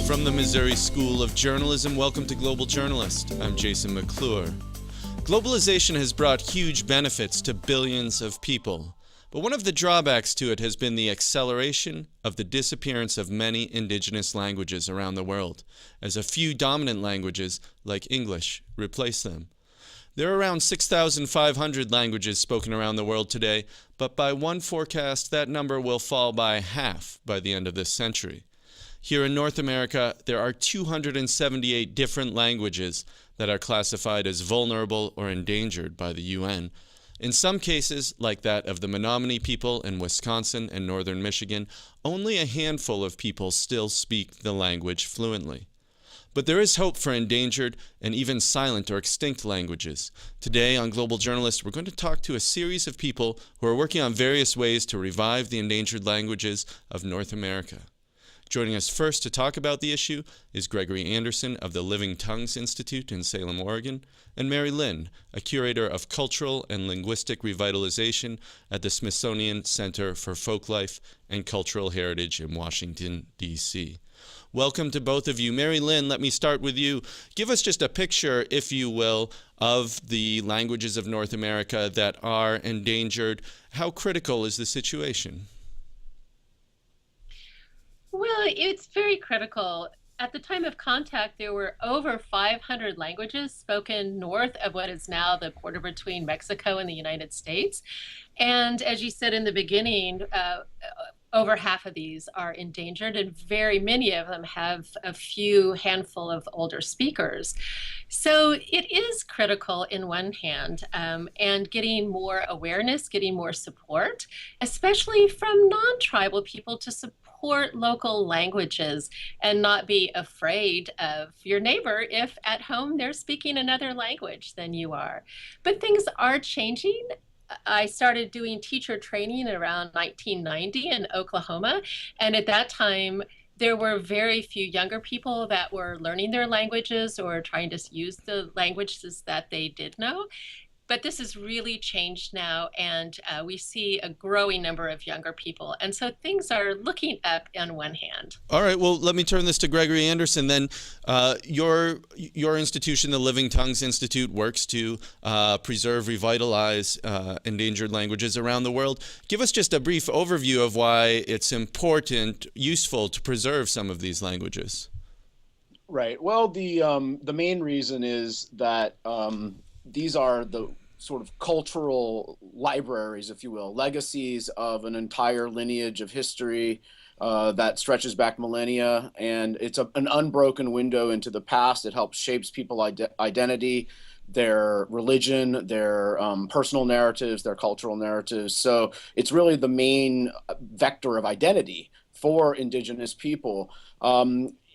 From the Missouri School of Journalism, welcome to Global Journalist. I'm Jason McClure. Globalization has brought huge benefits to billions of people, but one of the drawbacks to it has been the acceleration of the disappearance of many indigenous languages around the world, as a few dominant languages, like English, replace them. There are around 6,500 languages spoken around the world today, but by one forecast, that number will fall by half by the end of this century. Here in North America, there are 278 different languages that are classified as vulnerable or endangered by the UN. In some cases, like that of the Menominee people in Wisconsin and northern Michigan, only a handful of people still speak the language fluently. But there is hope for endangered and even silent or extinct languages. Today on Global Journalist, we're going to talk to a series of people who are working on various ways to revive the endangered languages of North America. Joining us first to talk about the issue is Gregory Anderson of the Living Tongues Institute in Salem, Oregon, and Mary Linn, a curator of cultural and linguistic revitalization at the Smithsonian Center for Folklife and Cultural Heritage in Washington, D.C. Welcome to both of you. Mary Linn, let me start with you. Give us just a picture, if you will, of the languages of North America that are endangered. How critical is the situation? Well, it's very critical. At the time of contact, there were over 500 languages spoken north of what is now the border between Mexico and the United States. And as you said in the beginning, over half of these are endangered, and very many of them have a few handful of older speakers. So it is critical in one hand, and getting more awareness, getting more support, especially from non-tribal people to support local languages and not be afraid of your neighbor if at home they're speaking another language than you are. But things are changing. I started doing teacher training around 1990 in Oklahoma, and at that time there were very few younger people that were learning their languages or trying to use the languages that they did know. But this has really changed now, and we see a growing number of younger people. And so things are looking up on one hand. All right, well, let me turn this to Gregory Anderson then. Your institution, the Living Tongues Institute, works to preserve, revitalize endangered languages around the world. Give us just a brief overview of why it's important, useful to preserve some of these languages. Right. Well, the main reason is that these are the sort of cultural libraries, if you will, legacies of an entire lineage of history that stretches back millennia, and it's an unbroken window into the past. It helps shapes people's identity, their religion, their personal narratives, their cultural narratives. So it's really the main vector of identity for indigenous people.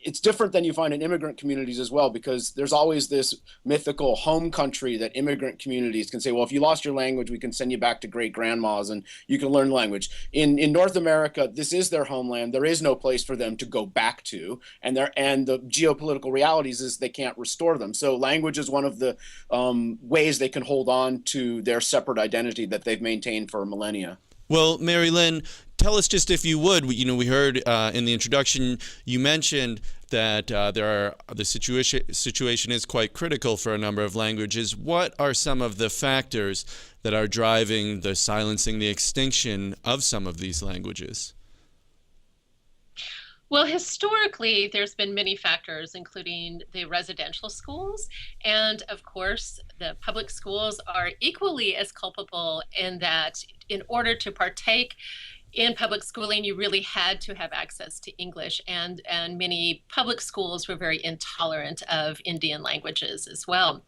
It's different than you find in immigrant communities as well, because there's always this mythical home country that immigrant communities can say, well, if you lost your language, we can send you back to great grandmas and you can learn language. In North America, this is their homeland. There is no place for them to go back to, and the geopolitical realities is they can't restore them. So language is one of the ways they can hold on to their separate identity that they've maintained for millennia. Well, Mary Linn, tell us just, if you would, we heard in the introduction, you mentioned that the situation is quite critical for a number of languages. What are some of the factors that are driving the silencing, the extinction of some of these languages? Well, historically, there's been many factors, including the residential schools. And of course, the public schools are equally as culpable in that in order to partake in public schooling, you really had to have access to English. And many public schools were very intolerant of Indian languages as well.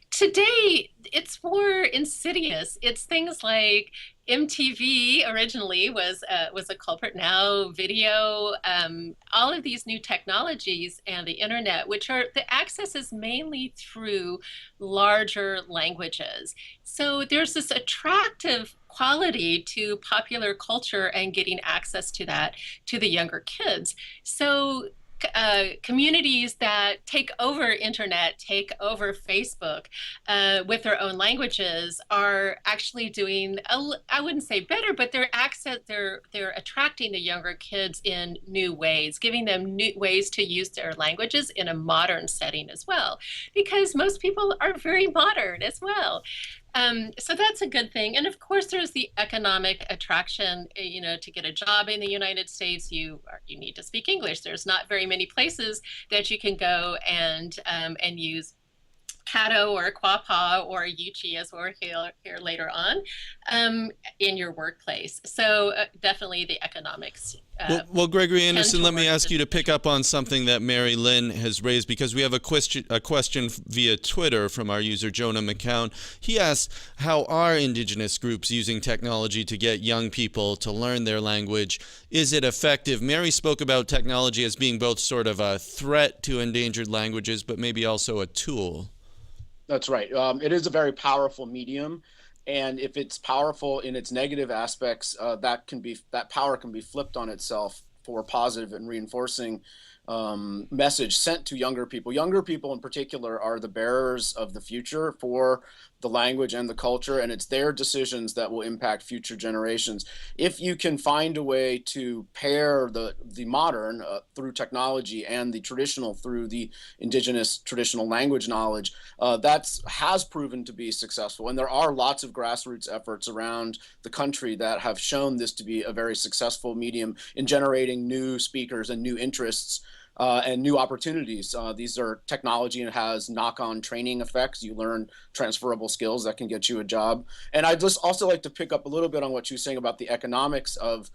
Today, it's more insidious. It's things like MTV originally was a culprit. Now video, all of these new technologies and the internet, the access is mainly through larger languages. So there's this attractive quality to popular culture and getting access to that to the younger kids. So communities that take over internet, take over Facebook with their own languages are actually doing, I wouldn't say better, but they're attracting the younger kids in new ways, giving them new ways to use their languages in a modern setting as well, because most people are very modern as well. So that's a good thing. And of course, there's the economic attraction. To get a job in the United States, you need to speak English. There's not very many places that you can go and use Cato or Quapaw or Yuchi, as we'll hear later on, in your workplace. So definitely the economics. Well, Gregory Anderson, let me ask you to pick up on something that Mary Linn has raised, because we have a question via Twitter from our user Jonah McCown. He asks, how are indigenous groups using technology to get young people to learn their language? Is it effective? Mary spoke about technology as being both sort of a threat to endangered languages, but maybe also a tool. That's right. It is a very powerful medium, and if it's powerful in its negative aspects, that power can be flipped on itself for positive and reinforcing message sent to younger people. Younger people in particular are the bearers of the future for the language and the culture, and it's their decisions that will impact future generations. If you can find a way to pair the modern through technology and the traditional through the indigenous traditional language knowledge, that has proven to be successful. And there are lots of grassroots efforts around the country that have shown this to be a very successful medium in generating new speakers and new interests and new opportunities. These are technology and has knock-on training effects. You learn transferable skills that can get you a job. And I'd just also like to pick up a little bit on what you were saying about the economics of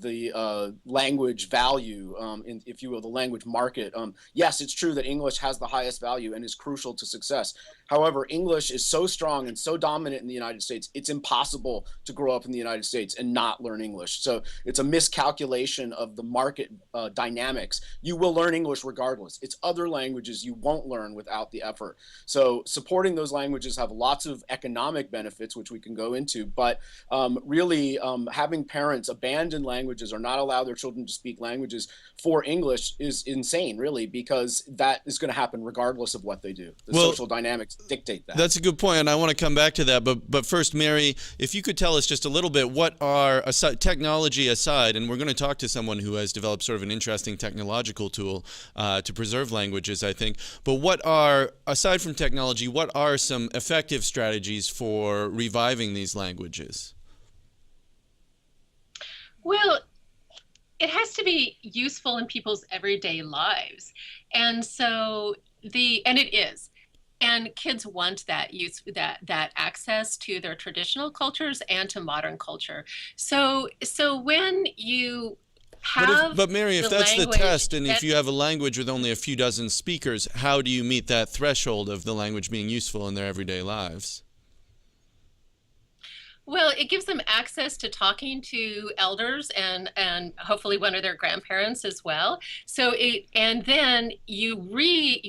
the language value, if you will, the language market. Yes, it's true that English has the highest value and is crucial to success. However, English is so strong and so dominant in the United States, it's impossible to grow up in the United States and not learn English. So it's a miscalculation of the market dynamics. You will learn English regardless. It's other languages you won't learn without the effort. So supporting those languages have lots of economic benefits, which we can go into, but really having parents abandon languages or not allow their children to speak languages for English is insane, really, because that is going to happen regardless of what they do. The social dynamics dictate that. That's a good point, and I want to come back to that. But first, Mary, if you could tell us just a little bit, what are, technology aside, and we're going to talk to someone who has developed sort of an interesting technological tool to preserve languages, I think. But what are, aside from technology, what are some effective strategies for reviving these languages? Well, it has to be useful in people's everyday lives. And so and it is. And kids want that that access to their traditional cultures and to modern culture. So when you have but Mary, if that's the test, and if you have a language with only a few dozen speakers, how do you meet that threshold of the language being useful in their everyday lives? Well, it gives them access to talking to elders and hopefully one of their grandparents as well. So and then you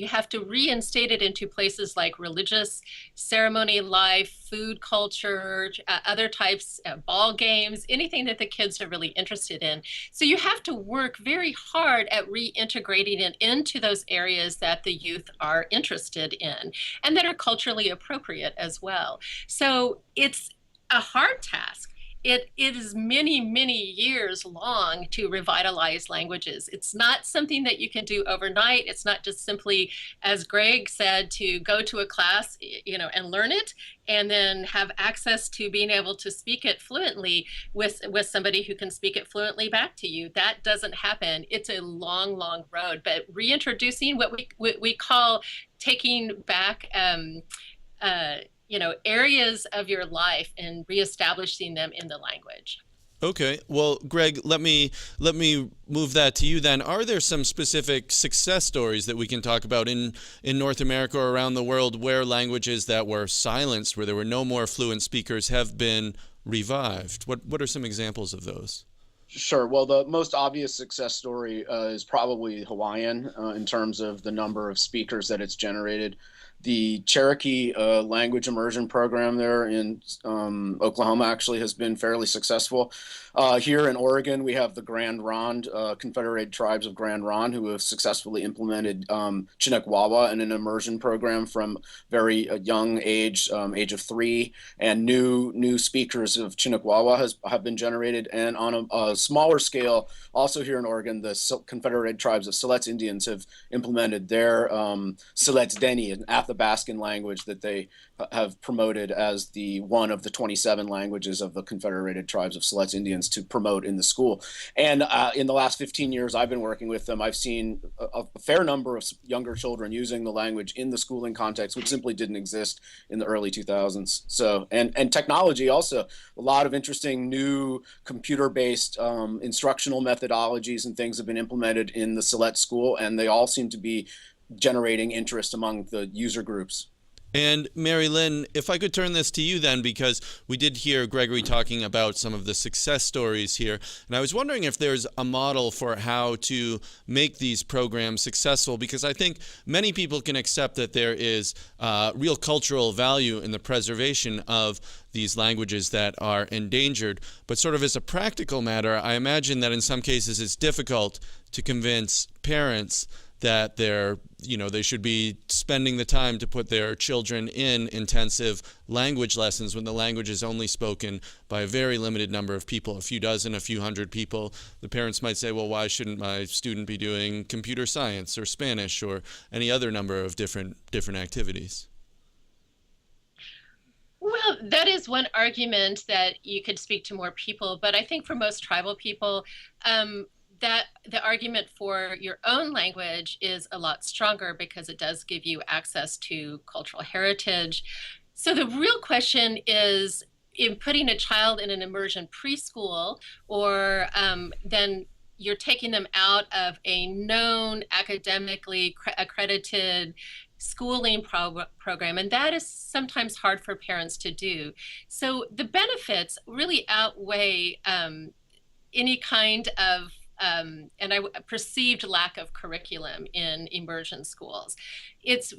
have to reinstate it into places like religious ceremony life, food culture, other types of ball games, anything that the kids are really interested in. So you have to work very hard at reintegrating it into those areas that the youth are interested in and that are culturally appropriate as well. So it's a hard task. It is many, many years long to revitalize languages. It's not something that you can do overnight. It's not just simply, as Greg said, to go to a class, and learn it, and then have access to being able to speak it fluently with somebody who can speak it fluently back to you. That doesn't happen. It's a long, long road. But reintroducing what we call taking back areas of your life and reestablishing them in the language. Okay. Well, Greg, let me move that to you then. Are there some specific success stories that we can talk about in North America or around the world where languages that were silenced, where there were no more fluent speakers, have been revived? What are some examples of those? Sure. Well, the most obvious success story is probably Hawaiian in terms of the number of speakers that it's generated. The Cherokee language immersion program there in Oklahoma actually has been fairly successful. Here in Oregon, we have the Grand Ronde, Confederated Tribes of Grand Ronde, who have successfully implemented Chinook Wawa in an immersion program from very young age, age of 3, and new speakers of Chinook Wawa have been generated. And on a smaller scale, also here in Oregon, the Confederated Tribes of Siletz Indians have implemented their Siletz Deni, an Athabascan language that they have promoted as one of the 27 languages of the Confederated Tribes of Siletz Indians to promote in the school. And in the last 15 years I've been working with them, I've seen a fair number of younger children using the language in the schooling context, which simply didn't exist in the early 2000s. So, and technology also, a lot of interesting new computer-based instructional methodologies and things have been implemented in the Siletz school, and they all seem to be generating interest among the user groups. And Mary Lynn, if I could turn this to you then, because we did hear Gregory talking about some of the success stories here, and I was wondering if there's a model for how to make these programs successful, because I think many people can accept that there is real cultural value in the preservation of these languages that are endangered, but sort of as a practical matter, I imagine that in some cases it's difficult to convince parents that they should be spending the time to put their children in intensive language lessons when the language is only spoken by a very limited number of people, a few dozen, a few hundred people. The parents might say, well, why shouldn't my student be doing computer science or Spanish or any other number of different activities? Well, that is one argument that you could speak to more people, but I think for most tribal people, that the argument for your own language is a lot stronger because it does give you access to cultural heritage. So the real question is, in putting a child in an immersion preschool, or then you're taking them out of a known academically accredited schooling program, and that is sometimes hard for parents to do. So the benefits really outweigh any kind of perceived lack of curriculum in immersion schools. It's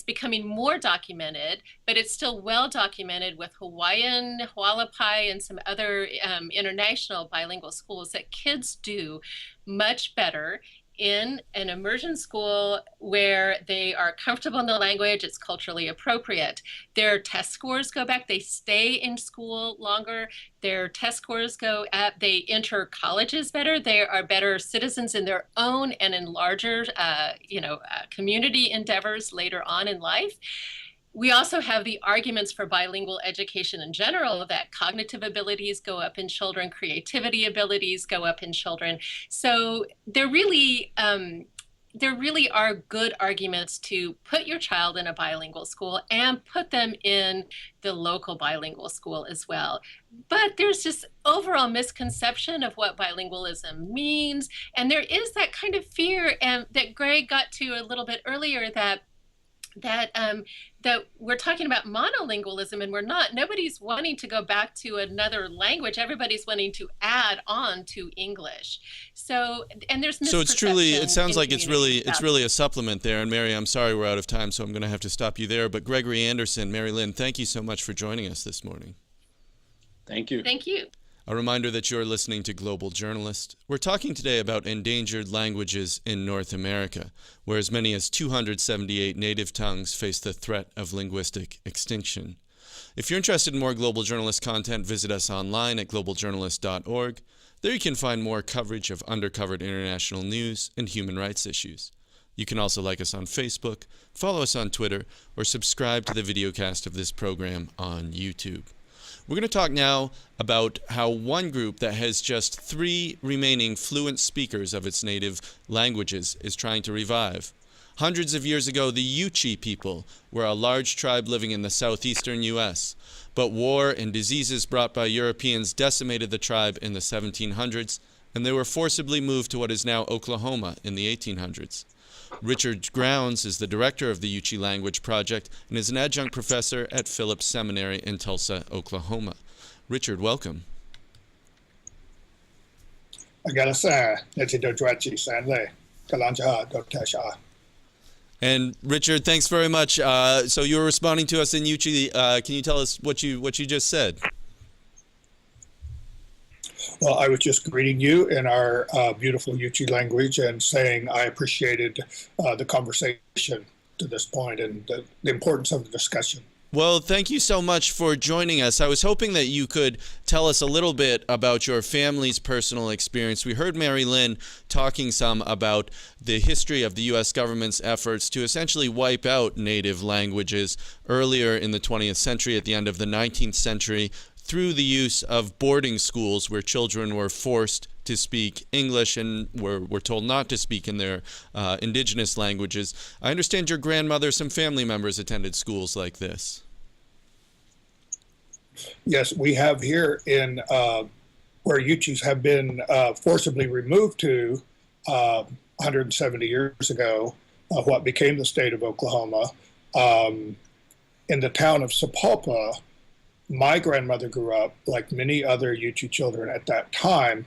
becoming more documented, but it's still well documented with Hawaiian, Hualapai, and some other international bilingual schools that kids do much better in an immersion school where they are comfortable in the language, it's culturally appropriate. Their test scores go back, they stay in school longer, their test scores go up, they enter colleges better, they are better citizens in their own and in larger community endeavors later on in life. We also have the arguments for bilingual education in general, that cognitive abilities go up in children, creativity abilities go up in children. So there really are good arguments to put your child in a bilingual school and put them in the local bilingual school as well. But there's this overall misconception of what bilingualism means. And there is that kind of fear that Greg got to a little bit earlier, that we're talking about monolingualism, and we're not. Nobody's wanting to go back to another language. Everybody's wanting to add on to English. So, and there's misperception. So it's truly, it sounds like it's really a supplement there. And Mary, I'm sorry we're out of time, so I'm going to have to stop you there. But Gregory Anderson, Mary Lynn, thank you so much for joining us this morning. Thank you. Thank you. A reminder that you're listening to Global Journalist. We're talking today about endangered languages in North America, where as many as 278 native tongues face the threat of linguistic extinction. If you're interested in more Global Journalist content, visit us online at globaljournalist.org. There you can find more coverage of undercovered international news and human rights issues. You can also like us on Facebook, follow us on Twitter, or subscribe to the videocast of this program on YouTube. We're going to talk now about how one group that has just 3 remaining fluent speakers of its native languages is trying to revive. Hundreds of years ago, the Yuchi people were a large tribe living in the southeastern U.S., but war and diseases brought by Europeans decimated the tribe in the 1700s, and they were forcibly moved to what is now Oklahoma in the 1800s. Richard Grounds is the director of the Yuchi Language Project and is an adjunct professor at Phillips Seminary in Tulsa, Oklahoma. Richard, welcome. And Richard, thanks very much. So you were responding to us in Yuchi. Can you tell us what you just said? Well, I was just greeting you in our beautiful Yuchi language and saying I appreciated the conversation to this point and the importance of the discussion. Well, thank you so much for joining us. I was hoping that you could tell us a little bit about your family's personal experience. We heard Mary Linn talking some about the history of the U.S. government's efforts to essentially wipe out native languages earlier in the 20th century, at the end of the 19th century, through the use of boarding schools where children were forced to speak English and were told not to speak in their indigenous languages. I understand your grandmother, some family members attended schools like this. Yes, we have here in where Yuchis have been forcibly removed to 170 years ago, what became the state of Oklahoma. In the town of Sapulpa, my grandmother grew up, like many other Yuchi children at that time,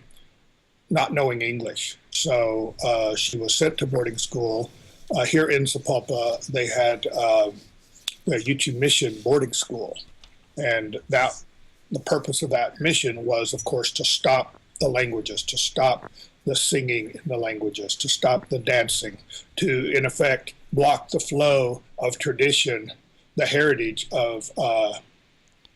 not knowing English. So she was sent to boarding school. Here in Sapulpa, they had the Yuchi Mission boarding school. And the purpose of that mission was, of course, to stop the languages, to stop the singing in the languages, to stop the dancing, to, in effect, block the flow of tradition, the heritage of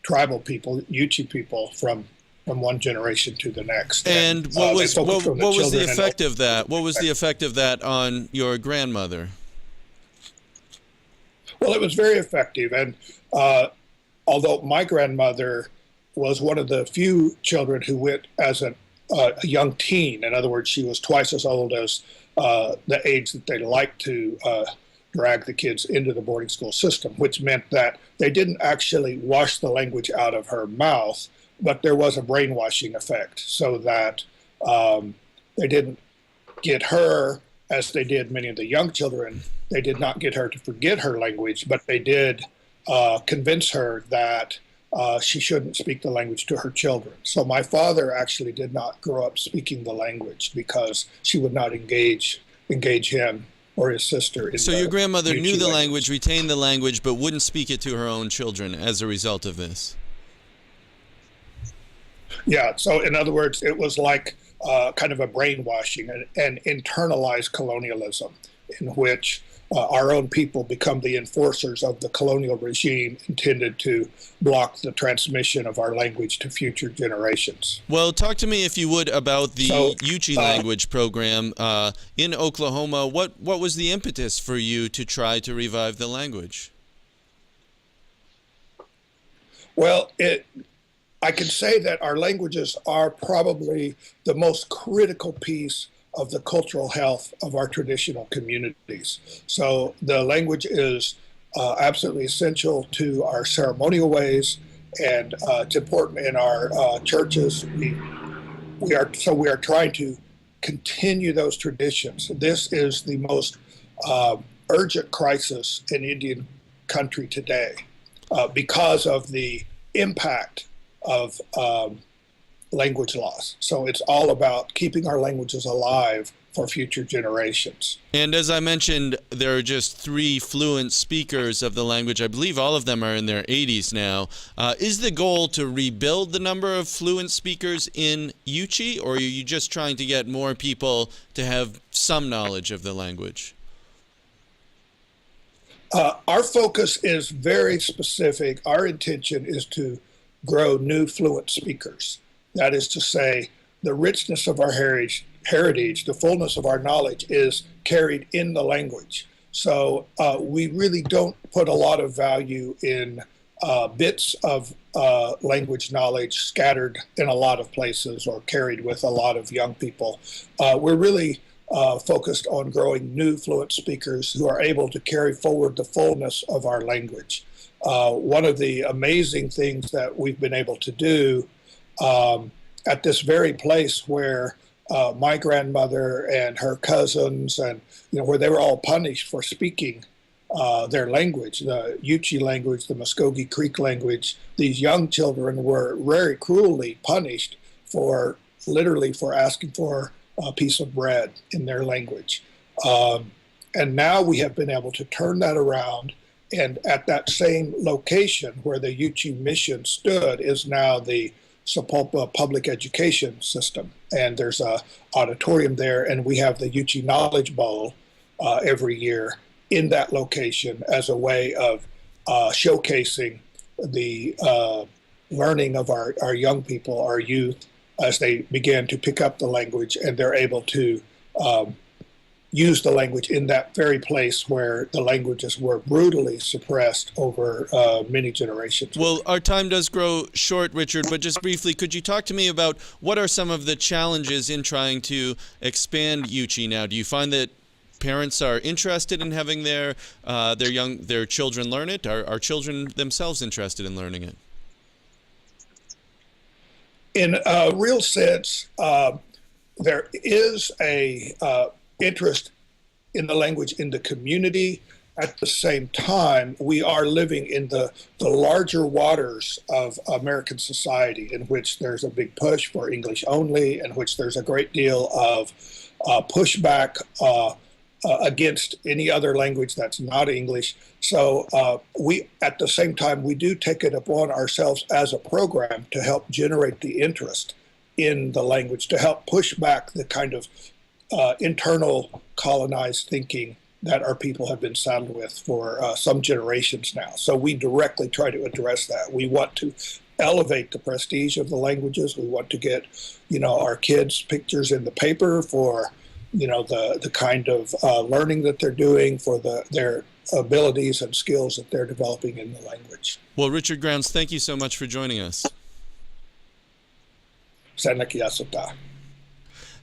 tribal people, Yuchi people, from one generation to the next. And what was the effect of that? What was the effect of that on your grandmother? Well, it was very effective. And although my grandmother was one of the few children who went as a young teen, in other words, she was twice as old as the age that they liked to drag the kids into the boarding school system, which meant that they didn't actually wash the language out of her mouth, but there was a brainwashing effect so that they didn't get her, as they did many of the young children, they did not get her to forget her language, but they did convince her that she shouldn't speak the language to her children. So my father actually did not grow up speaking the language because she would not engage him or his sister. So your grandmother knew the language, retained the language, but wouldn't speak it to her own children as a result of this. Yeah, so in other words, it was like kind of a brainwashing and internalized colonialism in which our own people become the enforcers of the colonial regime intended to block the transmission of our language to future generations. Well, talk to me, if you would, about the Yuchi language program in Oklahoma. What was the impetus for you to try to revive the language? Well, I can say that our languages are probably the most critical piece of the cultural health of our traditional communities. So the language is absolutely essential to our ceremonial ways, and it's important in our churches. We are trying to continue those traditions. This is the most urgent crisis in Indian country today because of the impact of language loss. So it's all about keeping our languages alive for future generations. And as I mentioned, there are just 3 fluent speakers of the language. I believe all of them are in their 80s now. Is the goal to rebuild the number of fluent speakers in Yuchi, or are you just trying to get more people to have some knowledge of the language? Our focus is very specific. Our intention is to grow new fluent speakers. That is to say, the richness of our heritage, the fullness of our knowledge is carried in the language. So we really don't put a lot of value in bits of language knowledge scattered in a lot of places or carried with a lot of young people. We're really focused on growing new fluent speakers who are able to carry forward the fullness of our language. One of the amazing things that we've been able to do at this very place where my grandmother and her cousins and, where they were all punished for speaking their language, the Yuchi language, the Muskogee Creek language. These young children were very cruelly punished for literally for asking for a piece of bread in their language. And now we have been able to turn that around. And at that same location where the Yuchi mission stood is now the Sapulpa Public Education System. And there's a auditorium there, and we have the Yuchi Knowledge Bowl every year in that location as a way of showcasing the learning of our young people, our youth, as they begin to pick up the language, and they're able to use the language in that very place where the languages were brutally suppressed over many generations. Well, our time does grow short, Richard, but just briefly, could you talk to me about what are some of the challenges in trying to expand Yuchi now? Do you find that parents are interested in having their children learn it? Are children themselves interested in learning it? In a real sense, there is a interest in the language in the community. At the same time, we are living in the larger waters of American society, in which there's a big push for English only, in which there's a great deal of pushback against any other language that's not English. So we, at the same time, we do take it upon ourselves as a program to help generate the interest in the language, to help push back the kind of internal colonized thinking that our people have been saddled with for some generations now. So we directly try to address that. We want to elevate the prestige of the languages. We want to get, our kids pictures in the paper for, the kind of learning that they're doing, for their abilities and skills that they're developing in the language. Well, Richard Grounds, thank you so much for joining us.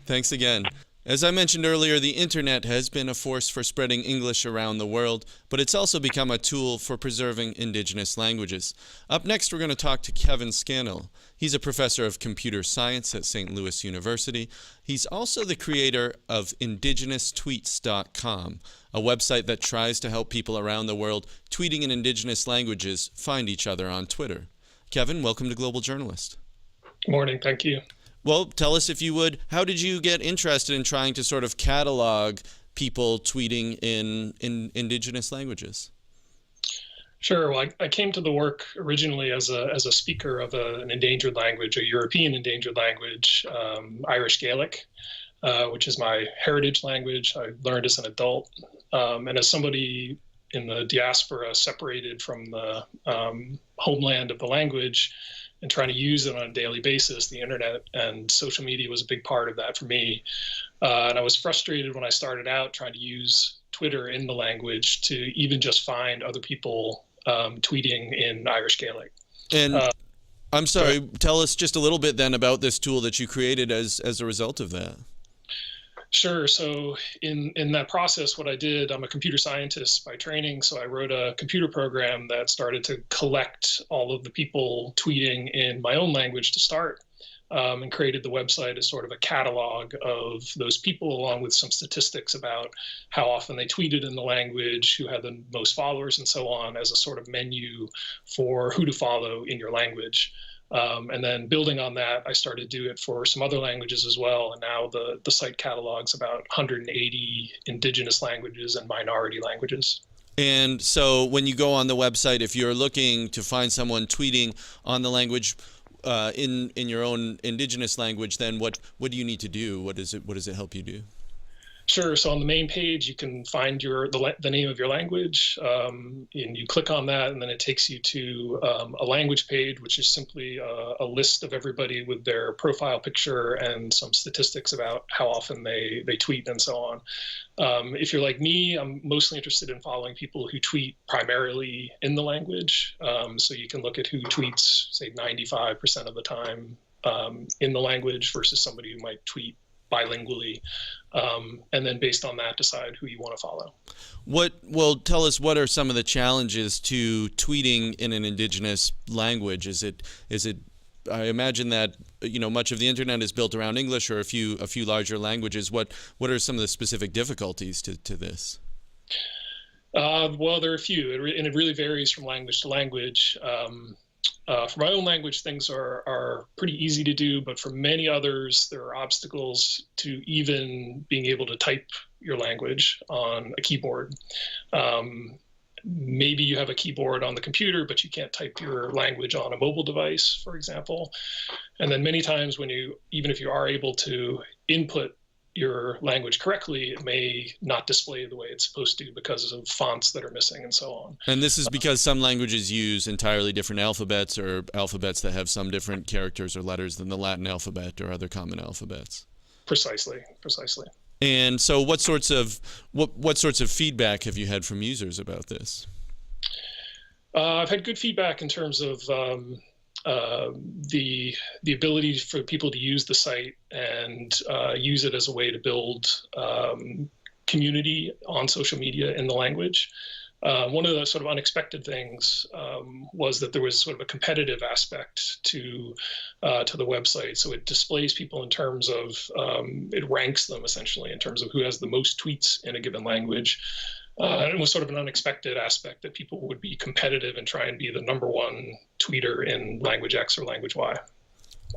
Thanks again. As I mentioned earlier, the internet has been a force for spreading English around the world, but it's also become a tool for preserving indigenous languages. Up next, we're going to talk to Kevin Scannell. He's a professor of computer science at St. Louis University. He's also the creator of indigenoustweets.com, a website that tries to help people around the world tweeting in indigenous languages find each other on Twitter. Kevin, welcome to Global Journalist. Good morning. Thank you. Well, tell us, if you would, how did you get interested in trying to sort of catalog people tweeting in indigenous languages? Sure. Well, I came to the work originally as a speaker of an endangered language, a European endangered language, Irish Gaelic, which is my heritage language. I learned as an adult. And as somebody in the diaspora separated from the homeland of the language, and trying to use it on a daily basis, the internet and social media was a big part of that for me. And I was frustrated when I started out trying to use Twitter in the language to even just find other people tweeting in Irish Gaelic. And I'm sorry, tell us just a little bit then about this tool that you created as a result of that. Sure. So in that process, what I did, I'm a computer scientist by training, so I wrote a computer program that started to collect all of the people tweeting in my own language to start, and created the website as sort of a catalog of those people, along with some statistics about how often they tweeted in the language, who had the most followers, and so on, as a sort of menu for who to follow in your language. And then building on that, I started to do it for some other languages as well. And now the site catalogs about 180 indigenous languages and minority languages. And so when you go on the website, if you're looking to find someone tweeting on the language in your own indigenous language, then what do you need to do? What does it help you do? Sure. So on the main page, you can find the name of your language, and you click on that, and then it takes you to a language page, which is simply a list of everybody with their profile picture and some statistics about how often they tweet and so on. If you're like me, I'm mostly interested in following people who tweet primarily in the language. So you can look at who tweets, say, 95% of the time in the language versus somebody who might tweet bilingually, and then based on that, decide who you want to follow. Tell us, what are some of the challenges to tweeting in an indigenous language? Is it? I imagine that much of the internet is built around English or a few larger languages. What are some of the specific difficulties to this? Well, there are a few, and it really varies from language to language. For my own language, things are pretty easy to do, but for many others, there are obstacles to even being able to type your language on a keyboard. Maybe you have a keyboard on the computer, but you can't type your language on a mobile device, for example. And then many times even if you are able to input your language correctly, it may not display the way it's supposed to because of fonts that are missing and so on. And this is because some languages use entirely different alphabets, or alphabets that have some different characters or letters than the Latin alphabet or other common alphabets. Precisely. And so what sorts of feedback have you had from users about this? I've had good feedback in terms of the ability for people to use the site and use it as a way to build community on social media in the language. One of the sort of unexpected things was that there was sort of a competitive aspect to the website. So it displays people in terms of, it ranks them essentially in terms of who has the most tweets in a given language. And it was sort of an unexpected aspect that people would be competitive and try and be the number one tweeter in language X or language Y.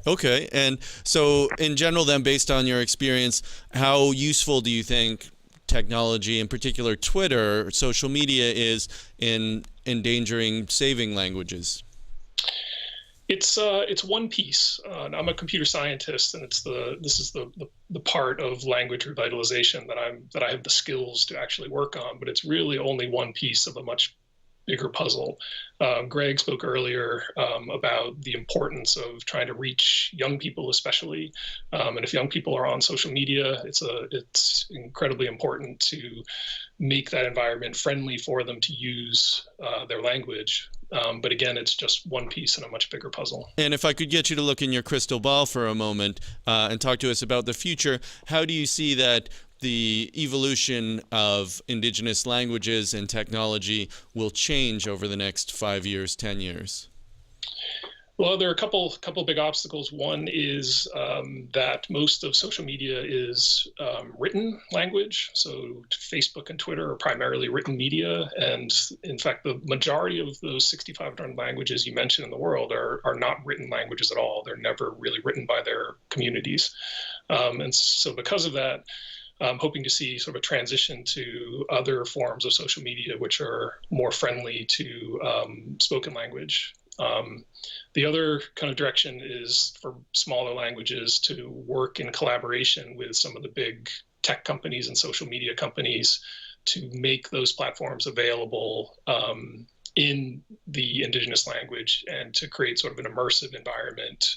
Okay. And so in general then, based on your experience, how useful do you think technology, in particular Twitter, social media, is in endangering saving languages? It's one piece. I'm a computer scientist, and this is the part of language revitalization that I have the skills to actually work on. But it's really only one piece of a much bigger puzzle. Greg spoke earlier about the importance of trying to reach young people, especially. And if young people are on social media, it's incredibly important to make that environment friendly for them to use their language. But again, it's just one piece in a much bigger puzzle. And if I could get you to look in your crystal ball for a moment and talk to us about the future, how do you see that the evolution of indigenous languages and technology will change over the next 5 years, 10 years? Well, there are a couple big obstacles. One is that most of social media is written language. So Facebook and Twitter are primarily written media. And in fact, the majority of those 6,500 languages you mentioned in the world are not written languages at all. They're never really written by their communities. And so because of that, I'm hoping to see sort of a transition to other forms of social media, which are more friendly to spoken language. The other kind of direction is for smaller languages to work in collaboration with some of the big tech companies and social media companies to make those platforms available in the indigenous language and to create sort of an immersive environment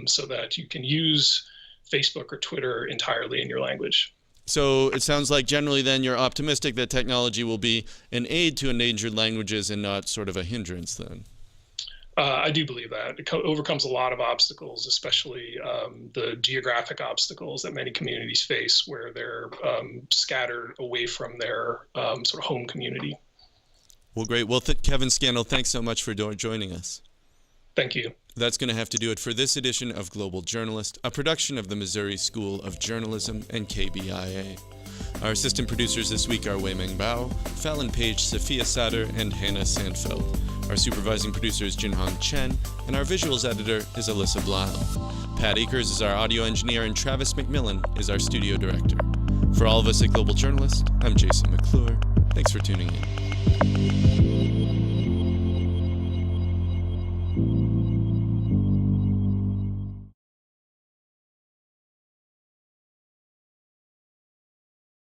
so that you can use Facebook or Twitter entirely in your language. So it sounds like generally then you're optimistic that technology will be an aid to endangered languages and not sort of a hindrance then. I do believe that. It overcomes a lot of obstacles, especially the geographic obstacles that many communities face where they're scattered away from their sort of home community. Well, great. Well, Kevin Scannell, thanks so much for joining us. Thank you. That's going to have to do it for this edition of Global Journalist, a production of the Missouri School of Journalism and KBIA. Our assistant producers this week are Wei Meng Bao, Fallon Page, Sophia Satter, and Hannah Sandfeld. Our supervising producer is Jinhong Chen, and our visuals editor is Alyssa Blau. Pat Akers is our audio engineer, and Travis McMillan is our studio director. For all of us at Global Journalist, I'm Jason McClure. Thanks for tuning in.